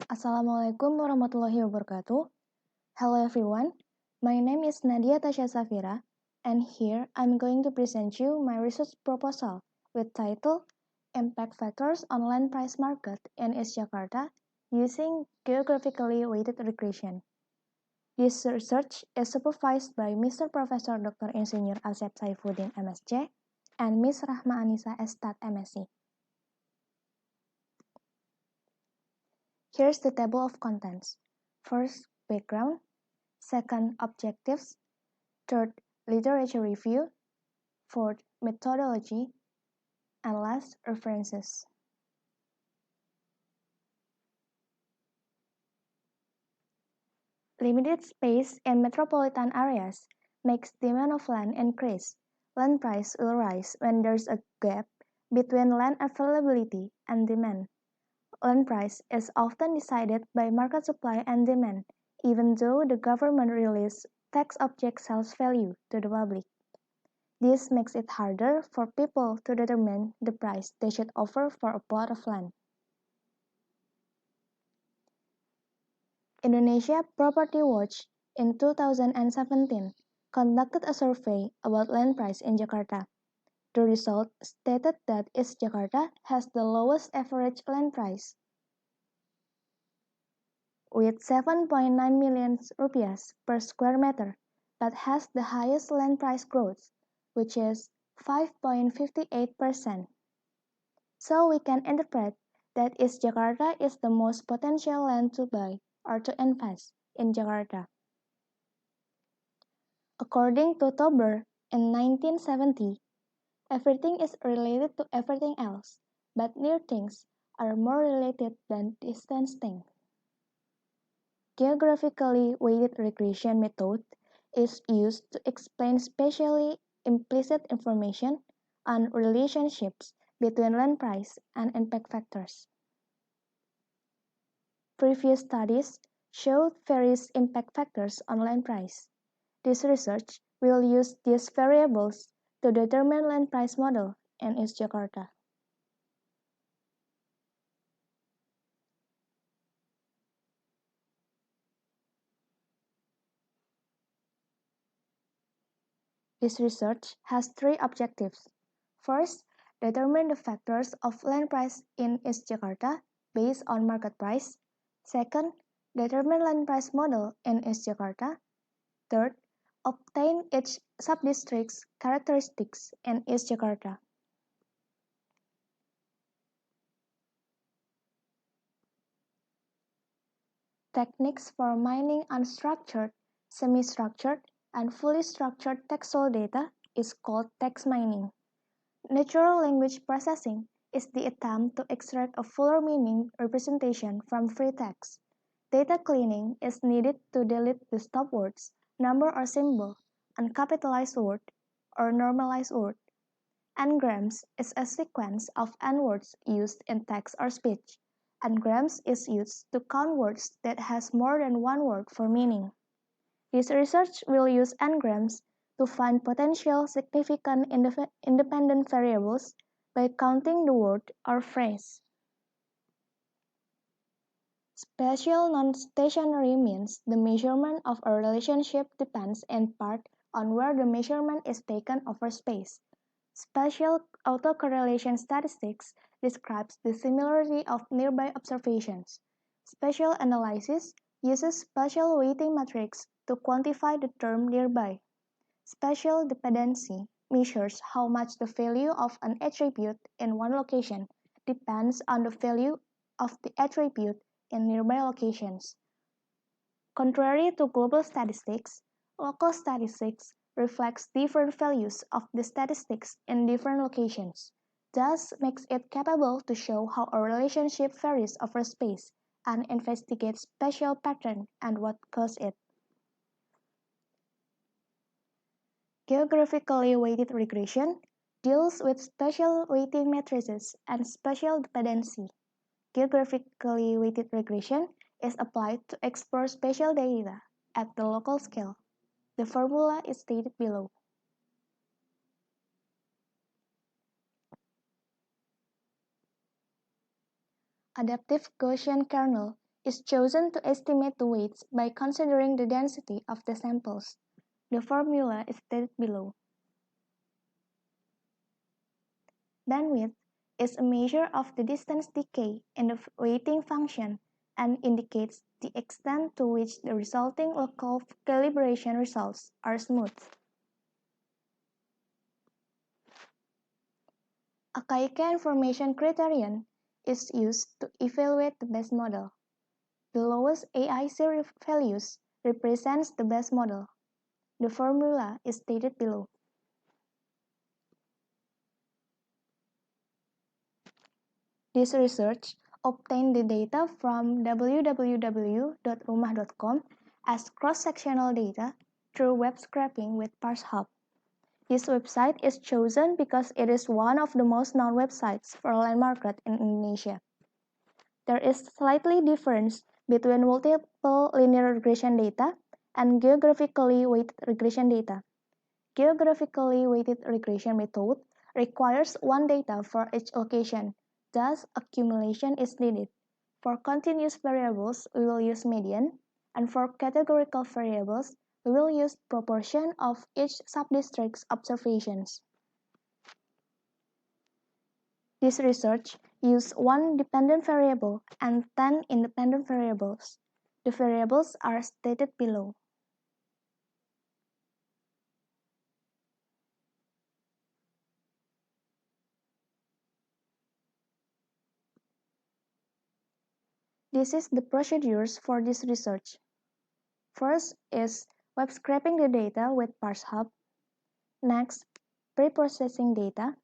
Assalamualaikum warahmatullahi wabarakatuh. Hello everyone, my name is Nadya Tasha Safira, and here I'm going to present you my research proposal with title Impact Factors on Land Price Market in East Jakarta using Geographically Weighted Regression. This research is supervised by Mr. Professor Dr. Insinyur Asep Saifuddin MSc and Ms. Rahma Anissa Estat MSc. Here's the table of contents. First, background. Second, objectives. Third, literature review. Fourth, methodology. And last, references. Limited space in metropolitan areas makes demand of land increase. Land price will rise when there's a gap between land availability and demand. Land price is often decided by market supply and demand, even though the government releases tax object sales value to the public. This makes it harder for people to determine the price they should offer for a plot of land. Indonesia Property Watch in 2017 conducted a survey about land price in Jakarta. The result stated that East Jakarta has the lowest average land price, with 7.9 million rupiahs per square meter, but has the highest land price growth, which is 5.58%. So we can interpret that East Jakarta is the most potential land to buy or to invest in Jakarta. According to Tober in 1970, everything is related to everything else, but near things are more related than distant things. Geographically weighted regression method is used to explain spatially implicit information on relationships between land price and impact factors. Previous studies showed various impact factors on land price. This research will use these variables to determine land price model in East Jakarta. This research has three objectives. First, determine the factors of land price in East Jakarta based on market price. Second, determine land price model in East Jakarta. Third, obtain each subdistrict's characteristics in East Jakarta. Techniques for mining unstructured, semi-structured, and fully structured textual data is called text mining. Natural language processing is the attempt to extract a fuller meaning representation from free text. Data cleaning is needed to delete the stop words, number or symbol, uncapitalized word, or normalized word. N-grams is a sequence of N-words used in text or speech. N-grams is used to count words that has more than one word for meaning. This research will use N-grams to find potential significant independent variables by counting the word or phrase. Spatial non-stationary means the measurement of a relationship depends in part on where the measurement is taken over space. Spatial autocorrelation statistics describes the similarity of nearby observations. Spatial analysis uses spatial weighting matrix to quantify the term nearby. Spatial dependency measures how much the value of an attribute in one location depends on the value of the attribute in nearby locations. Contrary to global statistics, local statistics reflects different values of the statistics in different locations, thus makes it capable to show how a relationship varies over space and investigate spatial pattern and what causes it. Geographically weighted regression deals with spatial weighting matrices and spatial dependency. Geographically weighted regression is applied to explore spatial data at the local scale. The formula is stated below. Adaptive Gaussian kernel is chosen to estimate the weights by considering the density of the samples. The formula is stated below. Bandwidth is a measure of the distance decay in the weighting function and indicates the extent to which the resulting local calibration results are smooth. A Kaika information criterion is used to evaluate the best model. The lowest AIC values represents the best model. The formula is stated below. This research obtained the data from www.rumah.com as cross-sectional data through web scraping with ParsHub. This website is chosen because it is one of the most known websites for land market in Indonesia. There is slightly difference between multiple linear regression data and geographically weighted regression data. Geographically weighted regression method requires one data for each location. Thus, accumulation is needed. For continuous variables, we will use median, and for categorical variables, we will use proportion of each subdistrict's observations. This research used one dependent variable and 10 independent variables. The variables are stated below. This is the procedures for this research. First is web scraping the data with ParsHub. Next, pre-processing data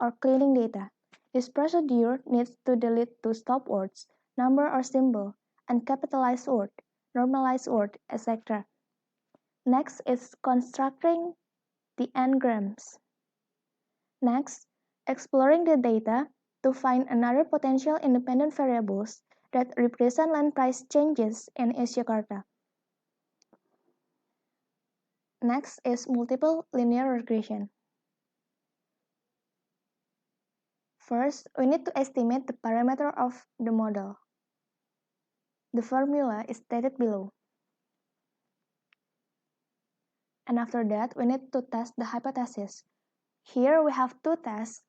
or cleaning data. This procedure needs to delete two stop words, number or symbol, uncapitalized word, normalized word, etc. Next is constructing the n-grams. Next, exploring the data to find another potential independent variables that represent land price changes in East Jakarta. Next is multiple linear regression. First, we need to estimate the parameter of the model. The formula is stated below. And after that, we need to test the hypothesis. Here we have two tests.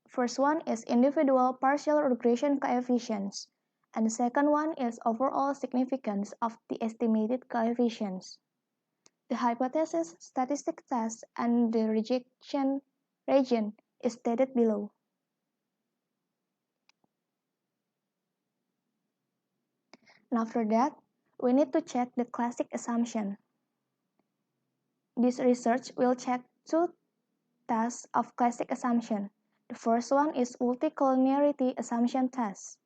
First one is individual partial regression coefficients, and the second one is overall significance of the estimated coefficients. The hypothesis, statistic test, and the rejection region is stated below. And after that, we need to check the classic assumption. This research will check two tests of classic assumption. The first one is multicollinearity assumption test.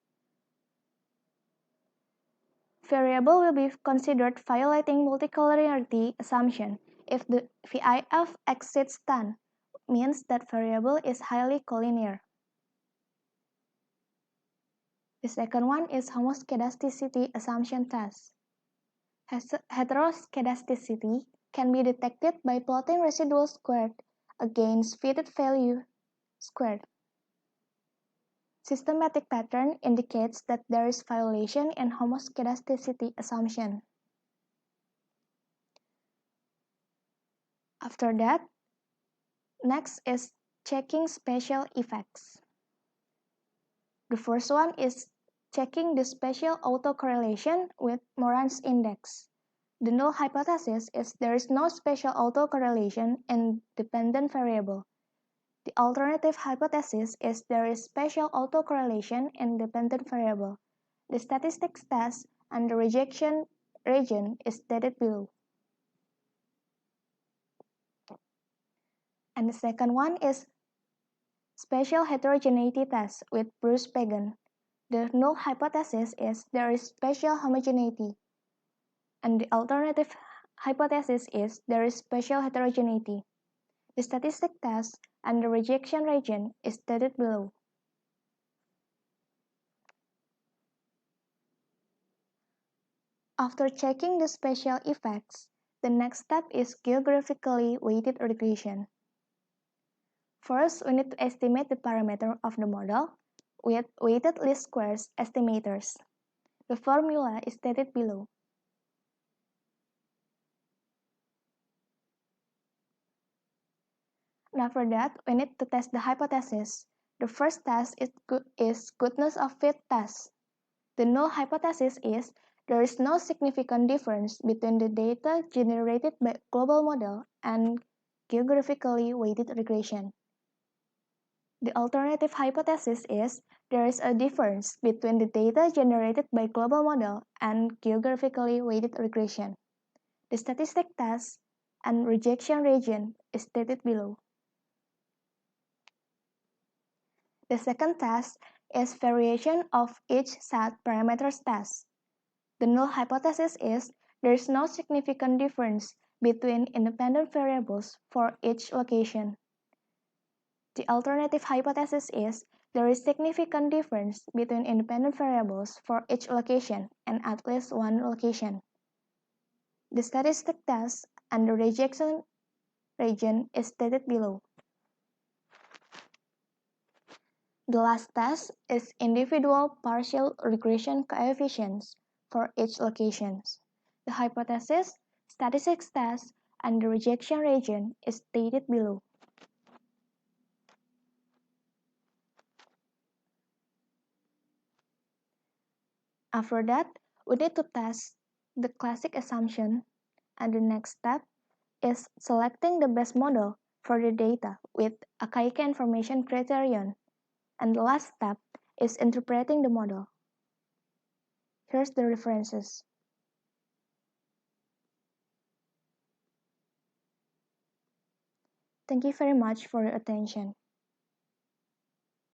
Variable will be considered violating multicollinearity assumption if the VIF exceeds 10, means that variable is highly collinear. The second one is homoscedasticity assumption test. Heteroscedasticity can be detected by plotting residual squared against fitted value squared. Systematic pattern indicates that there is violation in homoscedasticity assumption. After that, next is checking spatial effects. The first one is checking the spatial autocorrelation with Moran's index. The null hypothesis is there is no spatial autocorrelation in dependent variable. The alternative hypothesis is there is spatial autocorrelation in dependent variable. The statistics test and the rejection region is stated below. And the second one is spatial heterogeneity test with Bruce Pagan. The null hypothesis is there is spatial homogeneity. And the alternative hypothesis is there is spatial heterogeneity. The statistic test and the rejection region is stated below. After checking the spatial effects, the next step is geographically weighted regression. First, we need to estimate the parameter of the model with weighted least squares estimators. The formula is stated below. And after that, we need to test the hypothesis. The first test is goodness of fit test. The null hypothesis is there is no significant difference between the data generated by global model and geographically weighted regression. The alternative hypothesis is there is a difference between the data generated by global model and geographically weighted regression. The statistic test and rejection region is stated below. The second test is variation of each set parameters test. The null hypothesis is there is no significant difference between independent variables for each location. The alternative hypothesis is there is significant difference between independent variables for each location and at least one location. The statistic test and the rejection region is stated below. The last test is individual partial regression coefficients for each location. The hypothesis, statistics test, and the rejection region is stated below. After that, we need to test the classic assumption, and the next step is selecting the best model for the data with a Akaike information criterion, and the last step is interpreting the model. Here's the references. Thank you very much for your attention.